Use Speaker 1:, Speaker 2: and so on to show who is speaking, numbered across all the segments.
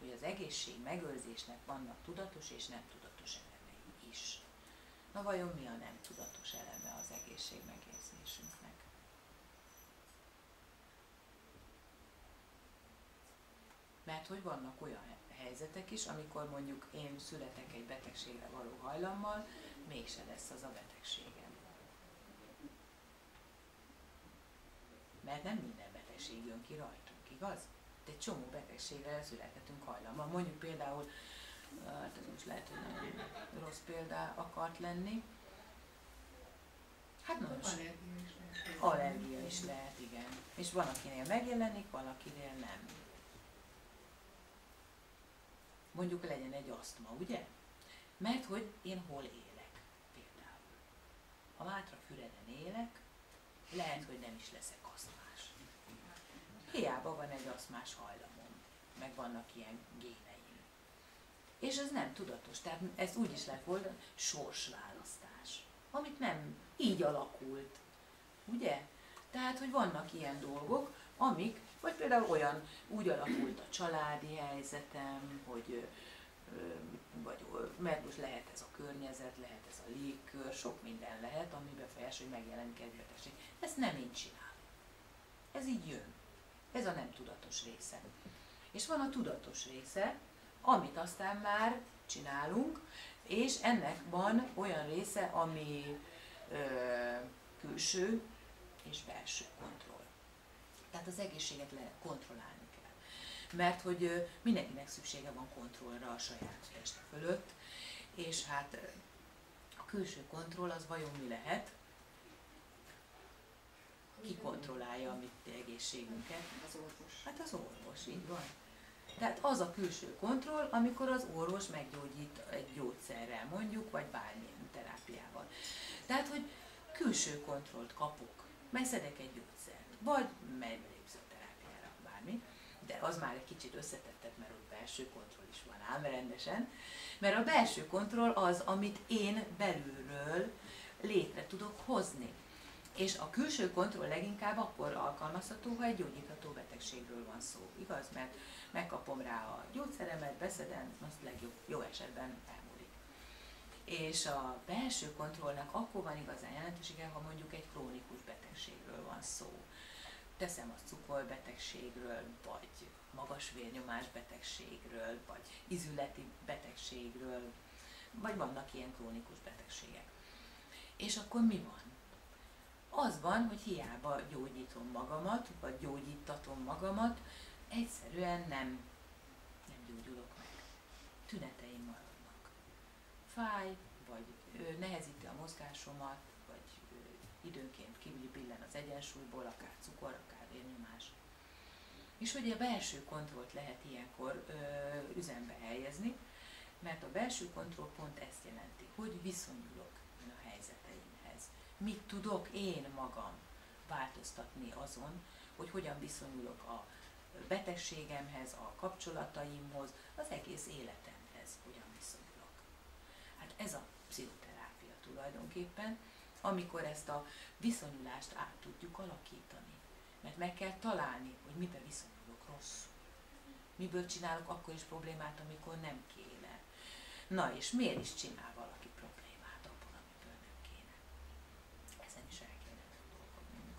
Speaker 1: hogy az egészség megőrzésnek vannak tudatos és nem tudatos elemei is. Na vajon mi a nem tudatos eleme az egészség megérzésünknek? Mert hogy vannak olyan helyzetek is, amikor mondjuk én születek egy betegségre való hajlammal, mégse lesz az a betegségem. Mert nem minden betegség jön ki rajtunk, igaz? De egy csomó betegségre születhetünk hajlammal. Mondjuk például, hát ez most lehet, hogy nagyon rossz példa akart lenni. Hát most allergia is lehet, igen. És van, akinél megjelenik, van, akinél nem. Mondjuk legyen egy asztma, ugye? Mert hogy én hol élek például. Ha Mátrafüreden élek, lehet, hogy nem is leszek asztmás. Hiába van egy asztmás hajlamom, meg vannak ilyen géneim. És ez nem tudatos, tehát ez úgy is lett volna sorsválasztás, amit nem így alakult, ugye? Tehát, hogy vannak ilyen dolgok, amik, vagy például olyan, úgy alakult a családi helyzetem, hogy mert most lehet ez a környezet, lehet ez a légkör, sok minden lehet, ami befolyásolja, hogy megjelenik egy betegség. Ezt nem én csinálom. Ez így jön. Ez a nem tudatos része. És van a tudatos része, amit aztán már csinálunk, és ennek van olyan része, ami külső és belső kontroll. Tehát az egészséget kontrollálni kell. Mert hogy mindenkinek szüksége van kontrollra a saját teste fölött, és hát a külső kontroll az vajon mi lehet? Ki kontrollálja a mi egészségünket?
Speaker 2: Az orvos.
Speaker 1: Hát az orvos, így van. Tehát az a külső kontroll, amikor az orvos meggyógyít egy gyógyszerrel mondjuk, vagy bármilyen terápiával. Tehát, hogy külső kontrollt kapok, megszedek egy gyógyszert, vagy mellépzőterápiára, bármi, de az már egy kicsit összetettebb, mert ott belső kontroll is van ám rendesen, mert a belső kontroll az, amit én belülről létre tudok hozni. És a külső kontroll leginkább akkor alkalmazható, ha egy gyógyítható betegségről van szó, igaz? Mert megkapom rá a gyógyszeremet, beszedem, azt legjobb, jó esetben elmúlik. És a belső kontrollnak akkor van igazán jelentősége, ha mondjuk egy krónikus betegségről van szó. Teszem azt cukorbetegségről, vagy magas vérnyomás betegségről, vagy izületi betegségről, vagy vannak ilyen krónikus betegségek. És akkor mi van? Az van, hogy hiába gyógyítom magamat, vagy gyógyítatom magamat, egyszerűen nem gyógyulok meg. Tüneteim maradnak. Fáj, vagy nehezíti a mozgásomat, vagy időnként kibillen az egyensúlyból, akár cukor, akár vérnyomás. És ugye a belső kontrollt lehet ilyenkor üzembe helyezni, mert a belső kontroll pont ezt jelenti, hogy viszonyulok a helyzeteimhez. Mit tudok én magam változtatni azon, hogy hogyan viszonyulok a betegségemhez, a kapcsolataimhoz, az egész életemhez, hogyan viszonyulok. Hát ez a pszichoterápia tulajdonképpen, amikor ezt a viszonyulást át tudjuk alakítani. Mert meg kell találni, hogy mibe viszonyulok rosszul. Miből csinálok akkor is problémát, amikor nem kéne. Na és miért is csinál valaki problémát abból, amiből nem kéne? Ezen is el kéne gondolkodnunk.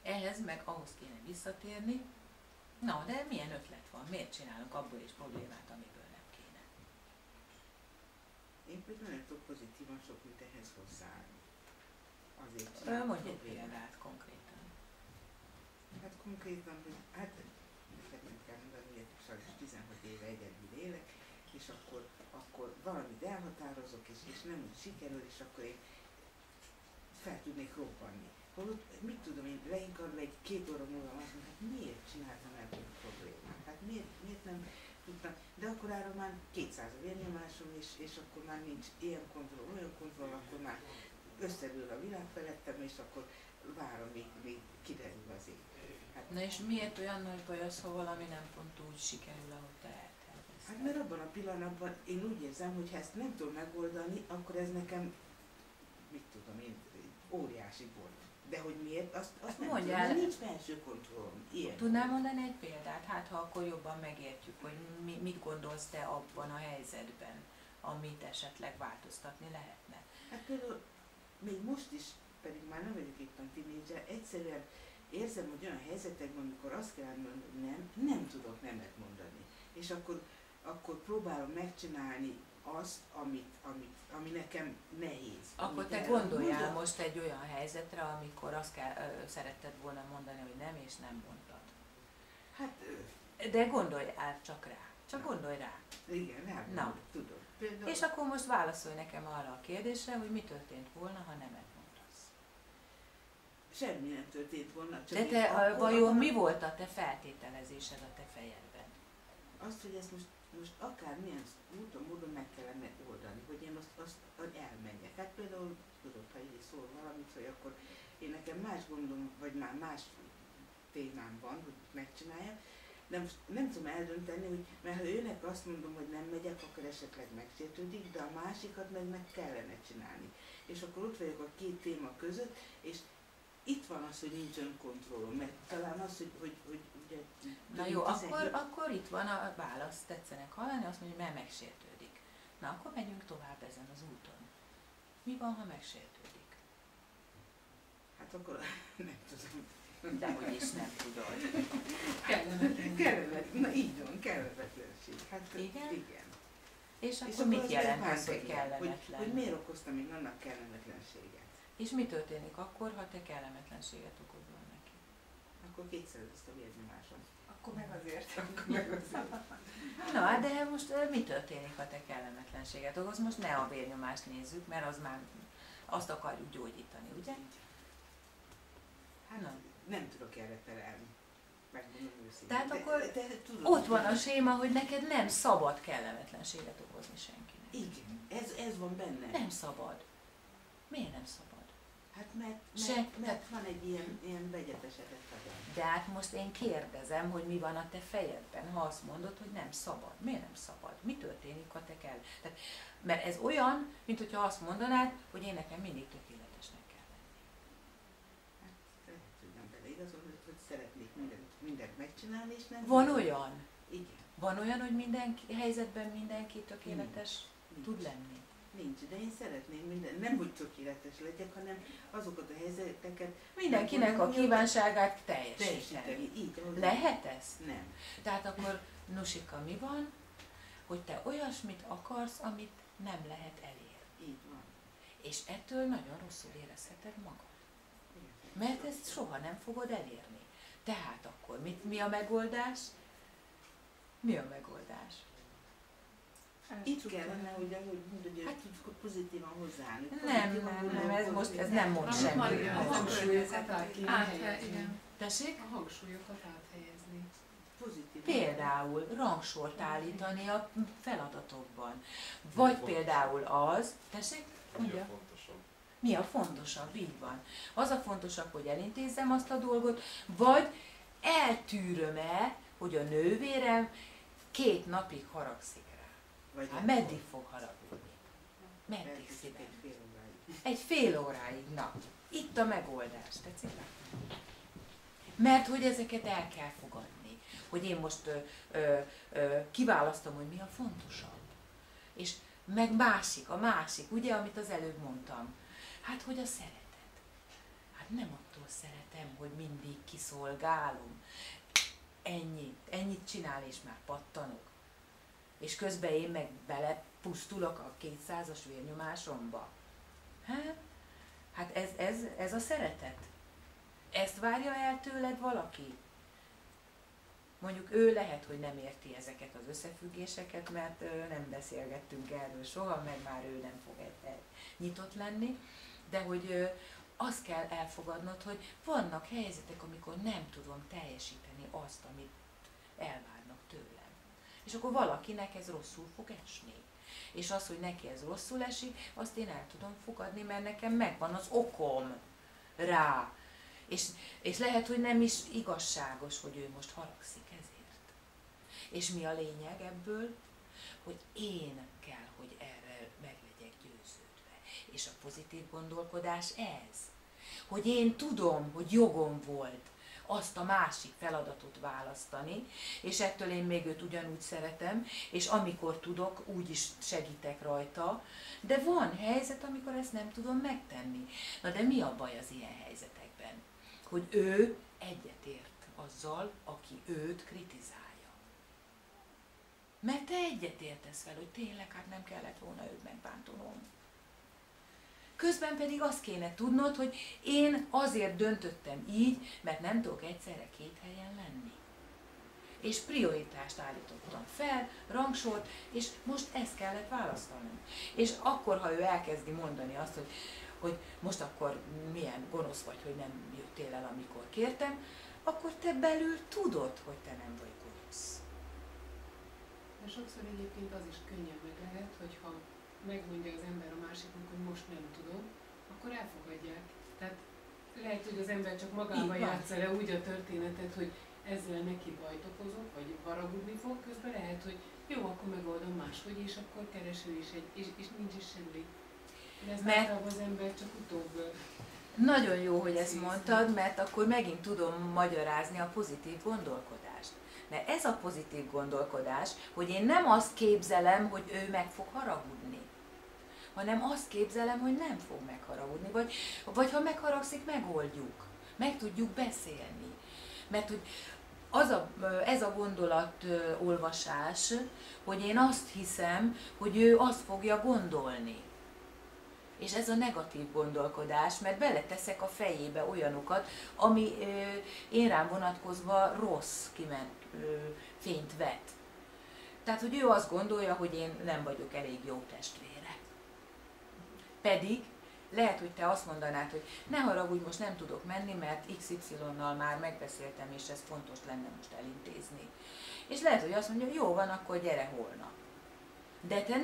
Speaker 1: Ehhez meg ahhoz kéne visszatérni, na de milyen ötlet van? Miért csinálunk abból is problémát, amiből nem kéne?
Speaker 3: Én például nem tudok pozitívan sok mit ehhez hozzáállni.
Speaker 1: Mondj egy példát konkrétan.
Speaker 3: Hát konkrétan, hogy hát nem kell mondani, hogy sajnos 16 éve egyedül élek, és akkor valamit elhatározok, és nem úgy sikerül, és akkor én fel tudnék robbanni. Holott, mit tudom én, leginkább egy 2 óra múlva azt mondom, hát miért csináltam ebből a problémát? Hát miért nem tudtam? De akkor arra már 200 a vérnyomásom, és akkor már nincs ilyen kontroll, olyan kontroll, akkor már összedől a világ felettem, és akkor várom, még kiderül az ég. Hát,
Speaker 1: na és miért olyan nagy baj az, ha valami nem pont úgy sikerül, ahogy te eltervezted?
Speaker 3: hát mert abban a pillanatban én úgy érzem, hogy ha ezt nem tudom megoldani, akkor ez nekem, mit tudom én, óriási baj De hogy miért, azt nem
Speaker 1: mondj
Speaker 3: tudom,
Speaker 1: el.
Speaker 3: mert nincs belső kontrollom. Ilyen.
Speaker 1: Tudnál mondani egy példát? Hát ha akkor jobban megértjük, hogy mit gondolsz te abban a helyzetben, amit esetleg változtatni lehetne.
Speaker 3: Hát például még most is, pedig már nem vagyok éppen tínédzser, egyszerűen érzem, hogy olyan helyzetekben, amikor azt kell mondani, hogy nem tudok nemet mondani. És akkor próbálom megcsinálni azt, ami nekem nehéz.
Speaker 1: Akkor te gondoljál most egy olyan helyzetre, amikor azt szeretted volna mondani, hogy nem, és nem mondtad.
Speaker 3: Hát...
Speaker 1: De gondoljál csak rá. Csak gondolj rá.
Speaker 3: Igen, rá tudom. Például...
Speaker 1: És akkor most válaszolj nekem arra a kérdésre, hogy mi történt volna, ha nemet mondasz.
Speaker 3: Semmi nem történt volna. Csak
Speaker 1: de te vajon mi volt a te feltételezésed a te fejedben?
Speaker 3: Azt, hogy ezt most akármilyen módon meg kellene oldani, hogy én azt elmenjek. Hát például tudod, ha így szól valamit, hogy akkor én nekem más gondom, vagy már más témám van, hogy megcsináljam, de most nem tudom eldönteni, hogy mert ha őnek azt mondom, hogy nem megyek, akkor esetleg megsértődik, de a másikat meg kellene csinálni. És akkor ott vagyok a két téma között, és itt van az, hogy nincs önkontrollom, mert talán az, hogy ugye...
Speaker 1: Na jó, akkor itt van a válasz, tetszenek hallani, azt mondja, hogy mert megsértődik. Na akkor megyünk tovább ezen az úton. Mi van, ha megsértődik?
Speaker 3: Hát akkor nem tudom.
Speaker 1: Dehogy is nem tudod.
Speaker 3: Kellemetlen. Na így van, kellemetlenség. Hát igen.
Speaker 1: És akkor mit jelent az, hogy kellemetlen?
Speaker 3: Hogy miért okoztam én annak kellemetlenséget?
Speaker 1: És mi történik akkor, ha te kellemetlenséget okozol neki?
Speaker 3: Akkor kétszerezt a vérnyomásom.
Speaker 2: Akkor meg azért.
Speaker 1: Na, de most mi történik, ha te kellemetlenséget okoz? Most ne a vérnyomást nézzük, mert az már azt akarjuk gyógyítani, ugye?
Speaker 3: Hát nem tudok erre felelni. Megmondom őszintén.
Speaker 1: Tehát akkor ott van a séma, hogy neked nem szabad kellemetlenséget okozni senkinek.
Speaker 3: Igen, ez van benne.
Speaker 1: Nem szabad. Miért nem szabad?
Speaker 3: Hát mert van egy ilyen vegyetesedett agyam.
Speaker 1: De hát most én kérdezem, hogy mi van a te fejedben, ha azt mondod, hogy nem szabad. Miért nem szabad? Mi történik, ha te kell? Tehát, mert ez olyan, mint hogyha azt mondanád, hogy én nekem mindig tökéletesnek kell lenni.
Speaker 3: Hát lehet, hogy nem beleigazolni, hogy szeretnék mindent megcsinálni, és nem...
Speaker 1: Van olyan?
Speaker 3: Igen.
Speaker 1: Van olyan, hogy minden helyzetben mindenki tökéletes tud lenni?
Speaker 3: Nincs, de én szeretném nem hogy tökéletes legyek, hanem azokat a helyzeteket...
Speaker 1: Mindenkinek a kívánságát teljesíteni.
Speaker 3: Így,
Speaker 1: lehet ez?
Speaker 3: Nem.
Speaker 1: Tehát akkor, Nusika, mi van, hogy te olyasmit akarsz, amit nem lehet elérni.
Speaker 3: Így van.
Speaker 1: És ettől nagyon rosszul érezheted magad. Mert ezt soha nem fogod elérni. Tehát akkor mi a megoldás? Mi a megoldás?
Speaker 3: Itt kellene, hogy pozitívan hozzáállni.
Speaker 1: Nem, ez nem mond semmit.
Speaker 2: A hangsúlyokat áthelyezni.
Speaker 1: Tessék?
Speaker 2: A hangsúlyokat áthelyezni.
Speaker 1: Például rangsort állítani a feladatokban. Vagy például az, tessék?
Speaker 4: Mi a fontosabb?
Speaker 1: Mi a fontosabb, így van. Az a fontosabb, hogy elintézzem azt a dolgot, vagy eltűröm-e, hogy a nővérem 2 napig haragszik rá. Hát meddig fog haragudni? Meddig szívem? Egy fél óráig. Na, itt a megoldás, tetszik? Mert hogy ezeket el kell fogadni. Hogy én most kiválasztom, hogy mi a fontosabb. És meg a másik, ugye, amit az előbb mondtam. Hát, hogy a szeretet. Hát nem attól szeretem, hogy mindig kiszolgálom. Ennyit csinál, és már pattanok. És közben én meg belepusztulok a 200-as vérnyomásomba. Hát ez a szeretet. Ezt várja el tőled valaki? Mondjuk ő lehet, hogy nem érti ezeket az összefüggéseket, mert nem beszélgettünk erről soha, meg már ő nem fog nyitott lenni, de hogy azt kell elfogadnod, hogy vannak helyzetek, amikor nem tudom teljesíteni azt, amit elvárnak tőlem. És akkor valakinek ez rosszul fog esni. És az, hogy neki ez rosszul esik, azt én el tudom fogadni, mert nekem megvan az okom rá. És lehet, hogy nem is igazságos, hogy ő most haragszik ezért. És mi a lényeg ebből? Hogy én kell, hogy erre meg legyek győződve. És a pozitív gondolkodás ez, hogy én tudom, hogy jogom volt azt a másik feladatot választani, és ettől én még őt ugyanúgy szeretem, és amikor tudok, úgy is segítek rajta, de van helyzet, amikor ezt nem tudom megtenni. Na de mi a baj az ilyen helyzetekben? Hogy ő egyetért azzal, aki őt kritizálja. Mert te egyetértesz fel, hogy tényleg hát nem kellett volna őt megbántanom. Közben pedig azt kéne tudnod, hogy én azért döntöttem így, mert nem tudok egyszerre két helyen lenni. És prioritást állítottam fel, rangsort, és most ezt kellett választanom. És akkor, ha ő elkezdi mondani azt, hogy most akkor milyen gonosz vagy, hogy nem jöttél el, amikor kértem, akkor te belül tudod, hogy te nem vagy gonosz.
Speaker 2: De sokszor egyébként az is könnyen meg lehet, hogyha megmondja az ember a másiknak, hogy most nem tudom, akkor elfogadják. Tehát lehet, hogy az ember csak magában játsza le úgy a történetet, hogy ezzel neki bajt okozok, vagy haragudni fog, közben lehet, hogy jó, akkor megoldom máshogy, és akkor keresel is és nincs is semmi. De ez általában az ember csak utóbb...
Speaker 1: Nagyon jó, hogy ezt mondtad, mert akkor megint tudom magyarázni a pozitív gondolkodást. Mert ez a pozitív gondolkodás, hogy én nem azt képzelem, hogy ő meg fog haragudni, hanem azt képzelem, hogy nem fog megharagudni, vagy ha megharagszik, megoldjuk, meg tudjuk beszélni. Mert hogy ez a gondolatolvasás, hogy én azt hiszem, hogy ő azt fogja gondolni. És ez a negatív gondolkodás, mert beleteszek a fejébe olyanokat, ami én rám vonatkozva rossz fényt vet. Tehát, hogy ő azt gondolja, hogy én nem vagyok elég jó testvére. Pedig lehet, hogy te azt mondanád, hogy ne haragudj, most nem tudok menni, mert XY-nal már megbeszéltem, és ez fontos lenne most elintézni. És lehet, hogy azt mondja, jó van, akkor gyere holnap. De te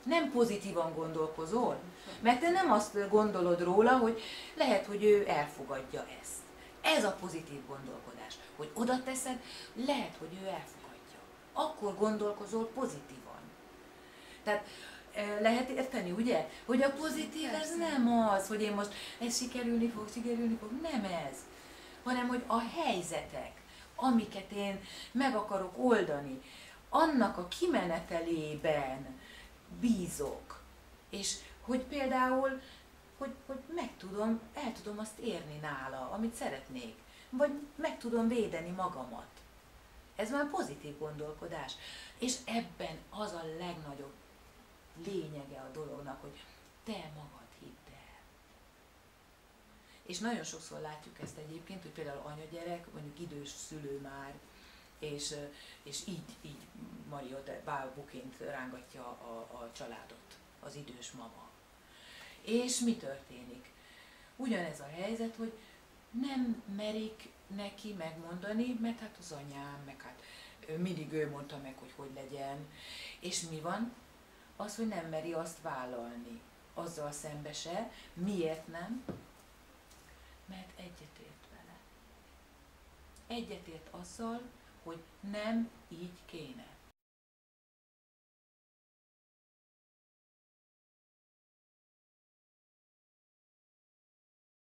Speaker 1: nem pozitívan gondolkozol, mert te nem azt gondolod róla, hogy lehet, hogy ő elfogadja ezt. Ez a pozitív gondolkodás, hogy oda teszed, lehet, hogy ő elfogadja. Akkor gondolkozol pozitívan. Tehát lehet érteni, ugye? Hogy a pozitív ez nem az, hogy én most ez sikerülni fog, nem ez. Hanem, hogy a helyzetek, amiket én meg akarok oldani, annak a kimenetelében bízok. És hogy például, hogy el tudom azt érni nála, amit szeretnék. Vagy meg tudom védeni magamat. Ez már pozitív gondolkodás. És ebben az a legnagyobb lényege a dolognak, hogy te magad hidd el. És nagyon sokszor látjuk ezt egyébként, hogy például anyagyerek, mondjuk idős szülő már, és így Mariot bálbuként rángatja a családot, az idős mama. És mi történik? Ugyanez a helyzet, hogy nem merik neki megmondani, mert hát az anyám, meg hát mindig ő mondta meg, hogy legyen. És mi van? Az, hogy nem meri azt vállalni. Azzal szembe se. Miért nem? Mert egyetért vele. Egyetért azzal, hogy nem így kéne.